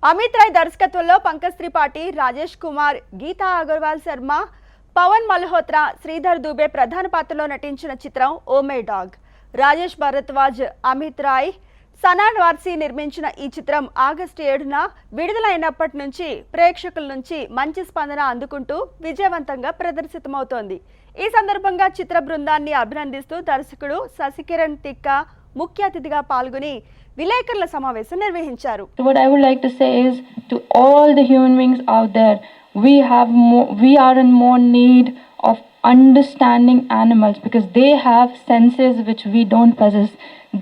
అమిత్ రాయ్ దర్శకత్వంలో పంకజ్ త్రిపాఠి, రాజేష్ కుమార్, గీతా అగర్వాల్ శర్మ, పవన్ మల్హోత్రా, శ్రీధర్ దుబే ప్రధాన పాత్రలో నటించిన చిత్రం oh my dog. Rajesh Bharadwaj, Amit Rai, Sanan Warsi నిర్మించిన ఈ చిత్రం ఆగస్టు 7న విడుదలైనప్పటి నుంచి ప్రేక్షకుల నుంచి మంచి స్పందన అందుకుంటూ విజయవంతంగా ప్రదర్శితమవుతోంది. ఈ సందర్భంగా చిత్ర బృందాన్ని అభినందిస్తూ దర్శకుడు శశికిరణ్ తిక్క ముఖ్య అతిథిగా పాల్గొని విలేకరుల సమావేశం నిర్వహించారు. What I would like to say is to all the human beings out there, we are in more need of understanding animals because they have senses which we don't possess.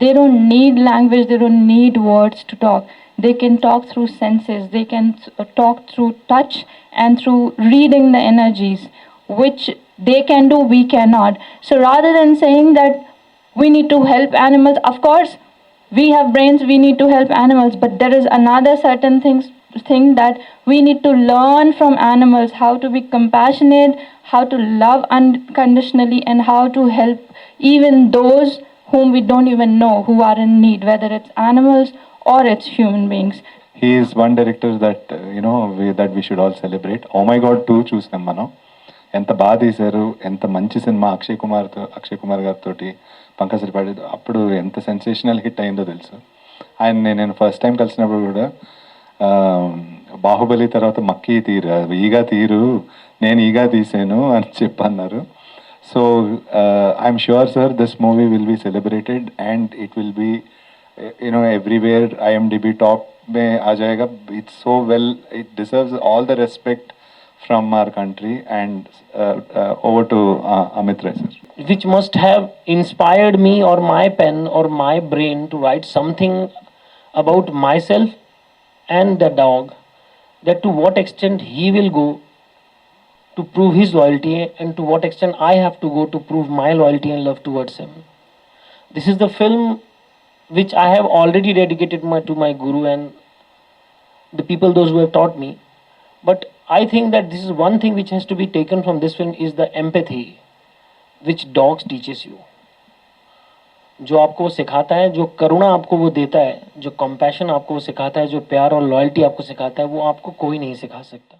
They don't need language, they don't need words to talk. They can talk through senses, they can talk through touch and through reading the energies, which they can do, we cannot. So rather than saying that we need to help animals, of course we have brains, we need to help animals, but there is another certain thing that we need to learn from animals, how to be compassionate, how to love unconditionally, and how to help even those whom we don't even know who are in need, whether it's animals or it's human beings. He is one director that that we should all celebrate. Oh my God 2 చూసాం మనం. ఎంత బాగా తీశారు, ఎంత మంచి cinema. Akshay Kumar గారితో పంకజ్ త్రిపాఠి అప్పుడు ఎంత సెన్సేషనల్ హిట్ అయిందో తెలుసు. నేను ఫస్ట్ టైం కలిసినప్పుడు కూడా బాహుబలి తర్వాత మక్కీ తీరు, ఈగా తీరు, నేను ఈగా తీసాను అని చెప్పన్నారు. So I'm sure sir this movie will be celebrated and it will be everywhere. IMDb top में आ जाएगा. It's so well, it deserves all the respect from our country. And over to Amit Rai sir, which must have inspired me or my pen or my brain to write something about myself and the dog, that to what extent he will go to prove his loyalty and to what extent I have to go to prove my loyalty and love towards him. This is the film which I have already dedicated to my guru and the people those who have taught me. But I think that this is one thing which has to be taken from this film is the empathy which dogs teaches you. जो आपको सिखाता है, जो करुणा आपको वो देता है, जो कंपैशन आपको सिखाता है, जो प्यार और लॉयल्टी आपको सिखाता है, वो आपको कोई नहीं सिखा सकता.